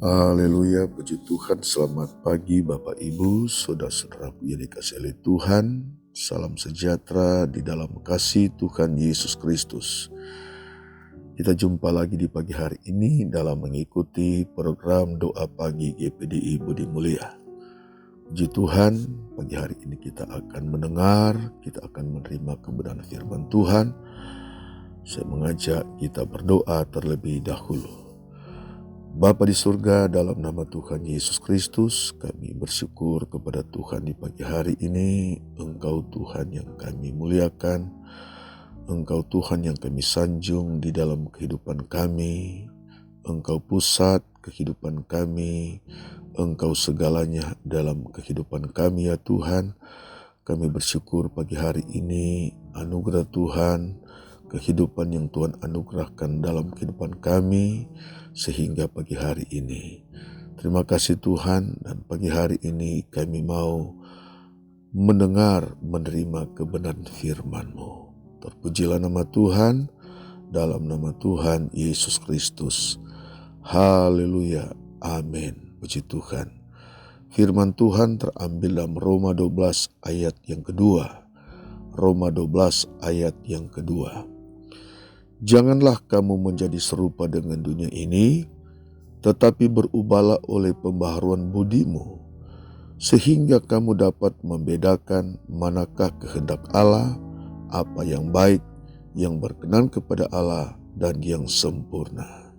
Haleluya, puji Tuhan. Selamat pagi Bapak Ibu, saudara-saudaraku yang dikasihi oleh Tuhan. Salam sejahtera di dalam kasih Tuhan Yesus Kristus. Kita jumpa lagi di pagi hari ini dalam mengikuti program doa pagi GPDI Budi Mulia. Puji Tuhan, pagi hari ini kita akan mendengar, kita akan menerima kebenaran firman Tuhan. Saya mengajak kita berdoa terlebih dahulu. Bapa di surga, dalam nama Tuhan Yesus Kristus, kami bersyukur kepada Tuhan di pagi hari ini. Engkau Tuhan yang kami muliakan, Engkau Tuhan yang kami sanjung di dalam kehidupan kami. Engkau pusat kehidupan kami, Engkau segalanya dalam kehidupan kami ya Tuhan. Kami bersyukur pagi hari ini, anugerah Tuhan, kehidupan yang Tuhan anugerahkan dalam kehidupan kami, sehingga pagi hari ini. Terima kasih Tuhan, dan pagi hari ini kami mau mendengar, menerima kebenaran firman-Mu. Terpujilah nama Tuhan, dalam nama Tuhan Yesus Kristus. Haleluya, amin. Puji Tuhan. Firman Tuhan terambil dalam Roma 12 ayat yang kedua. Roma 12 ayat yang kedua. Janganlah kamu menjadi serupa dengan dunia ini, tetapi berubahlah oleh pembaharuan budimu, sehingga kamu dapat membedakan manakah kehendak Allah, apa yang baik, yang berkenan kepada Allah, dan yang sempurna.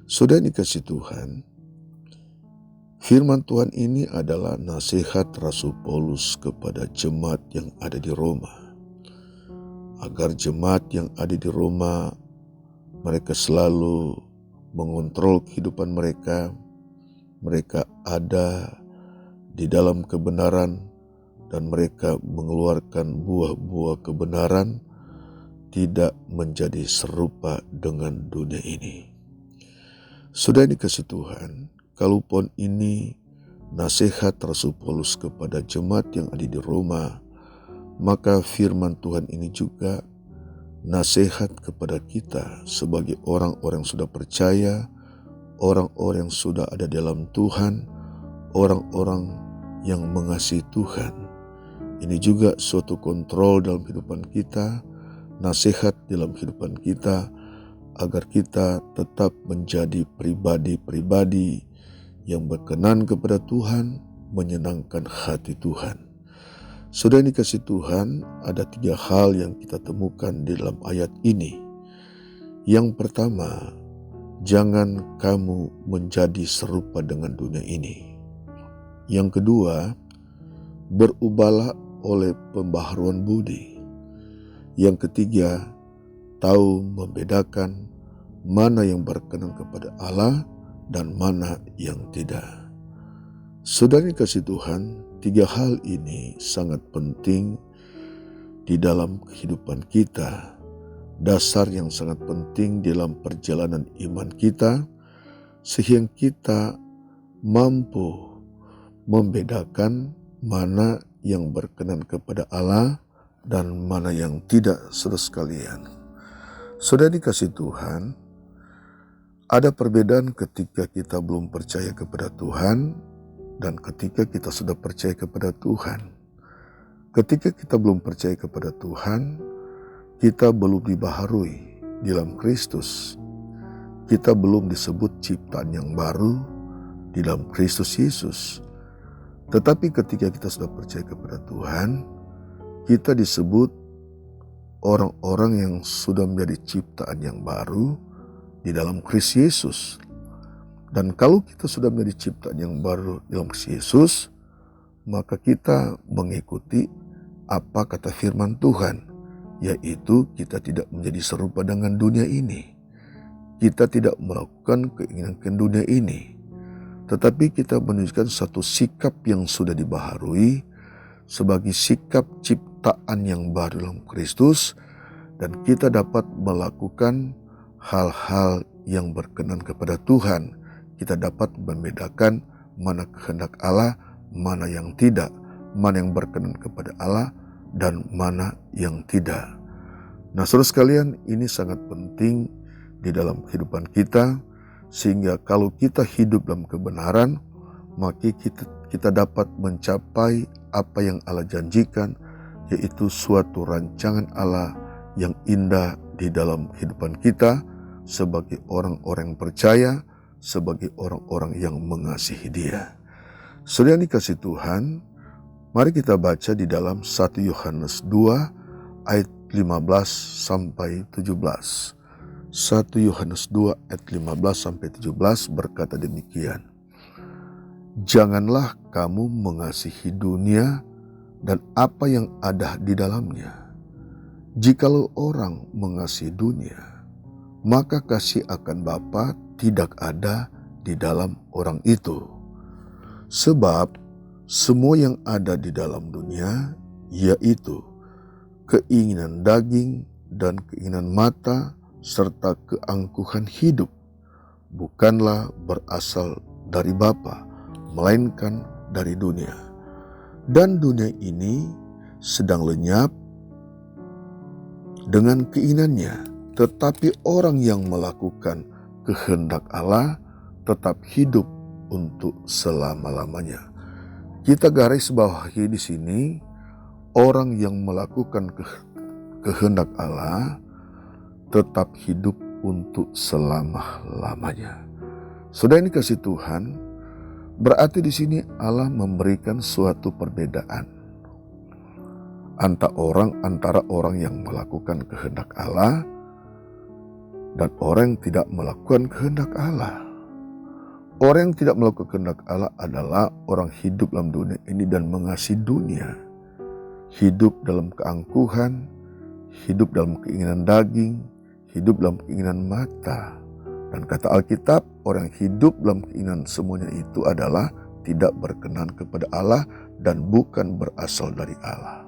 Saudara dikasihi Tuhan, firman Tuhan ini adalah nasihat Rasul Paulus kepada jemaat yang ada di Roma. Agar jemaat yang ada di Roma, mereka selalu mengontrol kehidupan mereka. Mereka ada di dalam kebenaran dan mereka mengeluarkan buah-buah kebenaran, tidak menjadi serupa dengan dunia ini. Sudah dikasih Tuhan, kalaupun ini nasihat Rasul Paulus kepada jemaat yang ada di Roma, maka firman Tuhan ini juga nasihat kepada kita sebagai orang-orang yang sudah percaya, orang-orang yang sudah ada dalam Tuhan, orang-orang yang mengasihi Tuhan. Ini juga suatu kontrol dalam kehidupan kita, nasihat dalam kehidupan kita, agar kita tetap menjadi pribadi-pribadi yang berkenan kepada Tuhan, menyenangkan hati Tuhan. Sudah dikasih Tuhan, ada 3 hal yang kita temukan di dalam ayat ini. Yang pertama, jangan kamu menjadi serupa dengan dunia ini. Yang kedua, berubahlah oleh pembaharuan budi. Yang ketiga, tahu membedakan mana yang berkenan kepada Allah dan mana yang tidak. Sudah dikasih Tuhan, 3 hal ini sangat penting di dalam kehidupan kita. Dasar yang sangat penting dalam perjalanan iman kita, sehingga kita mampu membedakan mana yang berkenan kepada Allah dan mana yang tidak, saudara sekalian. Sudah dikasih Tuhan, ada perbedaan ketika kita belum percaya kepada Tuhan dan ketika kita sudah percaya kepada Tuhan. Ketika kita belum percaya kepada Tuhan, kita belum dibaharui di dalam Kristus. Kita belum disebut ciptaan yang baru di dalam Kristus Yesus. Tetapi ketika kita sudah percaya kepada Tuhan, kita disebut orang-orang yang sudah menjadi ciptaan yang baru di dalam Kristus Yesus. Dan kalau kita sudah menjadi ciptaan yang baru dalam Kristus Yesus, maka kita mengikuti apa kata firman Tuhan, yaitu kita tidak menjadi serupa dengan dunia ini. Kita tidak melakukan keinginan dunia ini, tetapi kita menunjukkan satu sikap yang sudah dibaharui sebagai sikap ciptaan yang baru dalam Kristus, dan kita dapat melakukan hal-hal yang berkenan kepada Tuhan. Kita dapat membedakan mana kehendak Allah, mana yang tidak, mana yang berkenan kepada Allah, dan mana yang tidak. Nah, saudara sekalian, ini sangat penting di dalam kehidupan kita, sehingga kalau kita hidup dalam kebenaran, maka kita dapat mencapai apa yang Allah janjikan, yaitu suatu rancangan Allah yang indah di dalam kehidupan kita sebagai orang-orang percaya, sebagai orang-orang yang mengasihi Dia. Saudara yang dikasihi Tuhan, mari kita baca di dalam 1 Yohanes 2 ayat 15 sampai 17. 1 Yohanes 2 ayat 15 sampai 17 berkata demikian. Janganlah kamu mengasihi dunia dan apa yang ada di dalamnya. Jikalau orang mengasihi dunia, maka kasih akan Bapa tidak ada di dalam orang itu. Sebab semua yang ada di dalam dunia, yaitu keinginan daging dan keinginan mata serta keangkuhan hidup, bukanlah berasal dari Bapa, melainkan dari dunia. Dan dunia ini sedang lenyap dengan keinginannya, tetapi orang yang melakukan kehendak Allah tetap hidup untuk selama-lamanya. Kita garis bawahi di sini, orang yang melakukan kehendak Allah tetap hidup untuk selama-lamanya. Saudara yang dikasihi Tuhan, berarti di sini Allah memberikan suatu perbedaan antara orang yang melakukan kehendak Allah dan orang yang tidak melakukan kehendak Allah. Orang yang tidak melakukan kehendak Allah adalah orang hidup dalam dunia ini dan mengasihi dunia, hidup dalam keangkuhan, hidup dalam keinginan daging, hidup dalam keinginan mata. Dan kata Alkitab, orang hidup dalam keinginan semuanya itu adalah tidak berkenan kepada Allah dan bukan berasal dari Allah.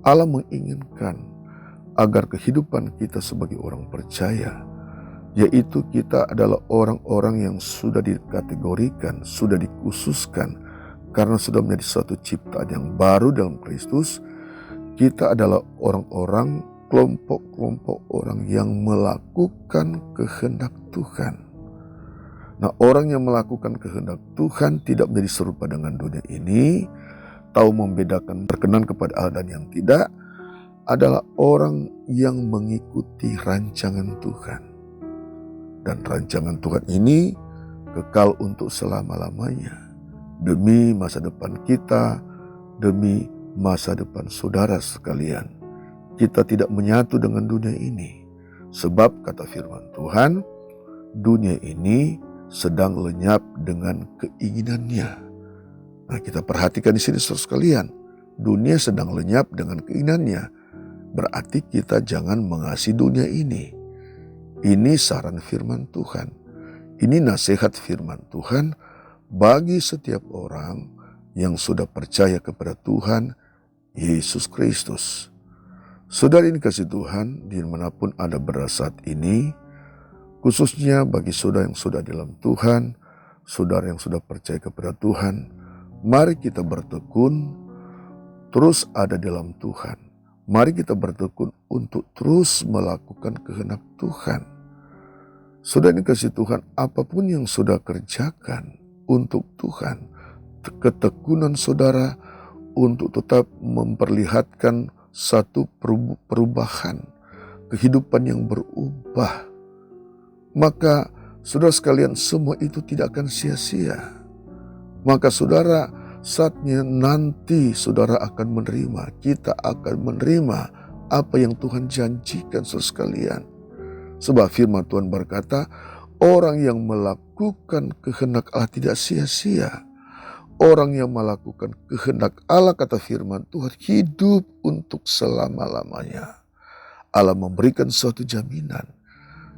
Allah menginginkan agar kehidupan kita sebagai orang percaya, yaitu kita adalah orang-orang yang sudah dikategorikan, sudah dikhususkan, karena sudah menjadi suatu ciptaan yang baru dalam Kristus. Kita adalah orang-orang, kelompok-kelompok orang yang melakukan kehendak Tuhan. Nah, orang yang melakukan kehendak Tuhan tidak menjadi serupa dengan dunia ini, tahu membedakan berkenan kepada Allah dan yang tidak, adalah orang yang mengikuti rancangan Tuhan. Dan rancangan Tuhan ini kekal untuk selama-lamanya, demi masa depan kita, demi masa depan saudara sekalian. Kita tidak menyatu dengan dunia ini, sebab kata firman Tuhan, dunia ini sedang lenyap dengan keinginannya. Nah, kita perhatikan di sini saudara sekalian, dunia sedang lenyap dengan keinginannya. Berarti kita jangan mengasihi dunia ini. Ini saran firman Tuhan. Ini nasihat firman Tuhan bagi setiap orang yang sudah percaya kepada Tuhan Yesus Kristus. Saudara ini kasih Tuhan, dimanapun Anda berada saat ini, khususnya bagi saudara yang sudah dalam Tuhan, saudara yang sudah percaya kepada Tuhan, mari kita bertekun terus ada dalam Tuhan. Mari kita bertekun untuk terus melakukan kehendak Tuhan. Saudara ini kasih Tuhan, apapun yang sudah kerjakan untuk Tuhan, ketekunan saudara untuk tetap memperlihatkan satu perubahan, kehidupan yang berubah, maka saudara sekalian semua itu tidak akan sia-sia. Maka saudara, saatnya nanti saudara akan menerima, kita akan menerima apa yang Tuhan janjikan saudara sekalian. Sebab firman Tuhan berkata, orang yang melakukan kehendak Allah tidak sia-sia. Orang yang melakukan kehendak Allah, kata firman Tuhan, hidup untuk selama-lamanya. Allah memberikan suatu jaminan.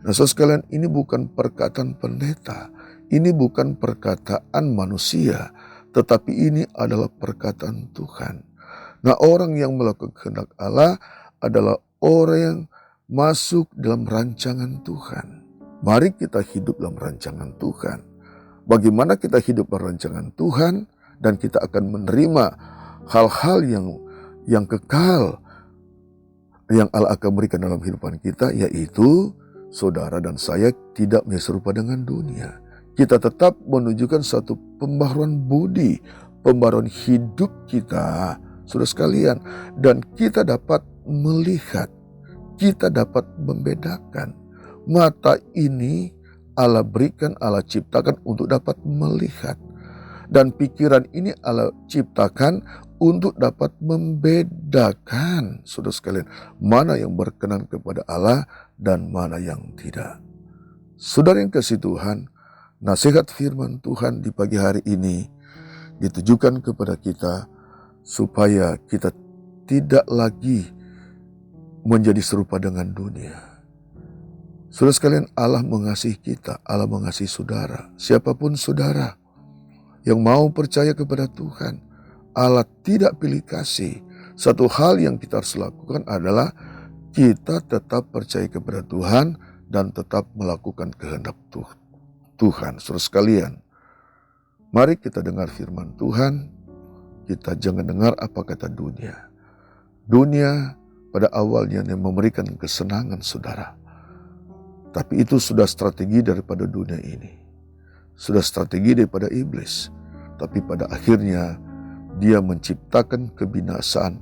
Nah, saudara sekalian, ini bukan perkataan pendeta, ini bukan perkataan manusia, tetapi ini adalah perkataan Tuhan. Nah, orang yang melakukan kehendak Allah adalah orang yang masuk dalam rancangan Tuhan. Mari kita hidup dalam rancangan Tuhan. Bagaimana kita hidup dalam rancangan Tuhan dan kita akan menerima hal-hal yang kekal yang Allah akan berikan dalam kehidupan kita, yaitu saudara dan saya tidak menjadi serupa dengan dunia. Kita tetap menunjukkan satu pembaharuan budi, pembaharuan hidup kita, saudara sekalian. Dan kita dapat melihat, kita dapat membedakan. Mata ini Allah berikan, Allah ciptakan untuk dapat melihat. Dan pikiran ini Allah ciptakan untuk dapat membedakan, saudara sekalian, mana yang berkenan kepada Allah dan mana yang tidak. Saudara yang kasih Tuhan, nasihat firman Tuhan di pagi hari ini ditujukan kepada kita supaya kita tidak lagi menjadi serupa dengan dunia. Saudara sekalian, Allah mengasihi kita, Allah mengasihi saudara. Siapapun saudara yang mau percaya kepada Tuhan, Allah tidak pilih kasih. Satu hal yang kita harus lakukan adalah kita tetap percaya kepada Tuhan dan tetap melakukan kehendak Tuhan. Saudara sekalian, mari kita dengar firman Tuhan. Kita jangan dengar apa kata dunia. Dunia pada awalnya yang memberikan kesenangan saudara. Tapi itu sudah strategi daripada dunia ini. Sudah strategi daripada iblis. Tapi pada akhirnya dia menciptakan kebinasaan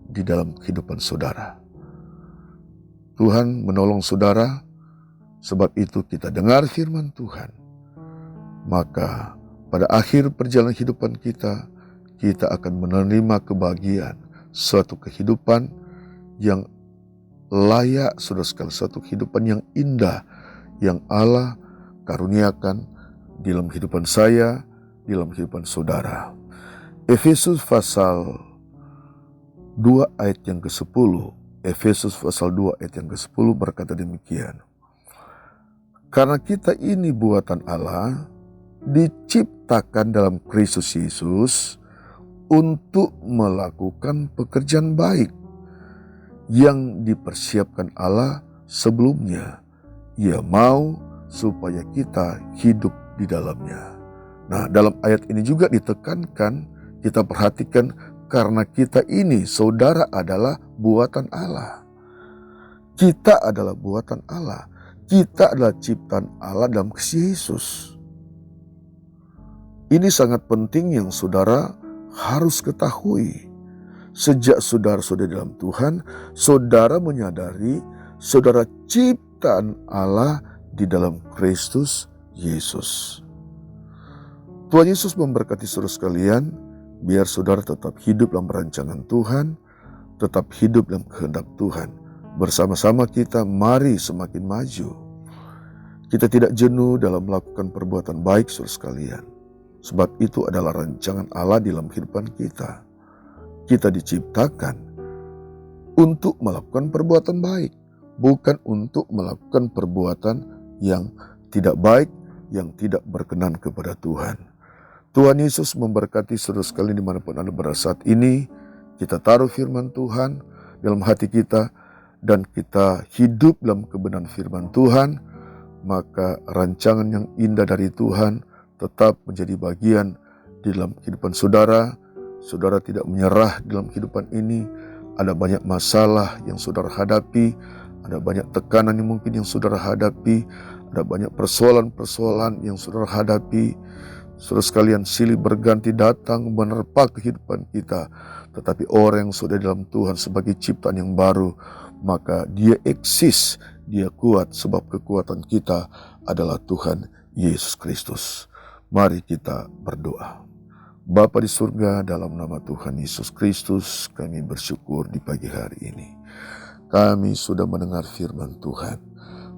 di dalam kehidupan saudara. Tuhan menolong saudara, sebab itu kita dengar firman Tuhan. Maka pada akhir perjalanan kehidupan kita, kita akan menerima kebahagiaan, suatu kehidupan yang layak, saudara sekalian, suatu kehidupan yang indah yang Allah karuniakan di dalam kehidupan saya, di dalam kehidupan saudara. Efesus pasal 2 ayat yang ke-10. Efesus pasal 2 ayat yang ke-10 berkata demikian. Karena kita ini buatan Allah, diciptakan dalam Kristus Yesus untuk melakukan pekerjaan baik yang dipersiapkan Allah sebelumnya. Ia mau supaya kita hidup di dalamnya. Nah, dalam ayat ini juga ditekankan, kita perhatikan, karena kita ini, saudara, adalah buatan Allah. Kita adalah buatan Allah. Kita adalah ciptaan Allah dalam Kristus Yesus. Ini sangat penting yang saudara harus ketahui. Sejak saudara sudah dalam Tuhan, saudara menyadari saudara ciptaan Allah di dalam Kristus Yesus. Tuhan Yesus memberkati saudara sekalian, biar saudara tetap hidup dalam rancangan Tuhan, tetap hidup dalam kehendak Tuhan. Bersama-sama kita mari semakin maju. Kita tidak jenuh dalam melakukan perbuatan baik saudara sekalian. Sebab itu adalah rancangan Allah di dalam kehidupan kita. Kita diciptakan untuk melakukan perbuatan baik, bukan untuk melakukan perbuatan yang tidak baik, yang tidak berkenan kepada Tuhan. Tuhan Yesus memberkati saudara sekalian dimanapun Anda berada saat ini. Kita taruh firman Tuhan dalam hati kita dan kita hidup dalam kebenaran firman Tuhan, maka rancangan yang indah dari Tuhan tetap menjadi bagian di dalam kehidupan saudara. Saudara tidak menyerah dalam kehidupan ini. Ada banyak masalah yang saudara hadapi, ada banyak tekanan yang mungkin yang saudara hadapi, ada banyak persoalan-persoalan yang saudara hadapi. Saudara sekalian, silih berganti datang menerpa kehidupan kita. Tetapi orang yang sudah dalam Tuhan sebagai ciptaan yang baru, maka dia eksis, dia kuat, sebab kekuatan kita adalah Tuhan Yesus Kristus. Mari kita berdoa. Bapa di surga, dalam nama Tuhan Yesus Kristus, kami bersyukur di pagi hari ini. Kami sudah mendengar firman Tuhan.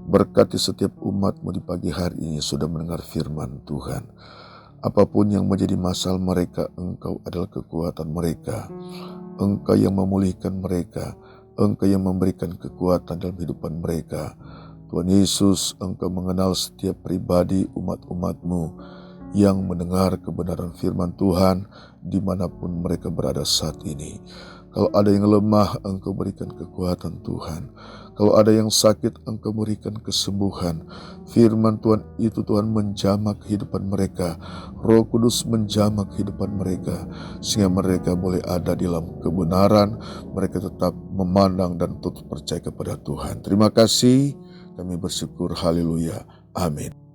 Berkati setiap umat-Mu di pagi hari ini sudah mendengar firman Tuhan. Apapun yang menjadi masalah mereka, Engkau adalah kekuatan mereka. Engkau yang memulihkan mereka. Engkau yang memberikan kekuatan dalam kehidupan mereka. Tuhan Yesus, Engkau mengenal setiap pribadi umat-umat-Mu yang mendengar kebenaran firman Tuhan dimanapun mereka berada saat ini. Kalau ada yang lemah, Engkau berikan kekuatan Tuhan. Kalau ada yang sakit, Engkau berikan kesembuhan. Firman Tuhan itu, Tuhan, menjamah kehidupan mereka. Roh Kudus menjamah kehidupan mereka, sehingga mereka boleh ada di dalam kebenaran. Mereka tetap memandang dan tetap percaya kepada Tuhan. Terima kasih Kami bersyukur, haleluya, amin.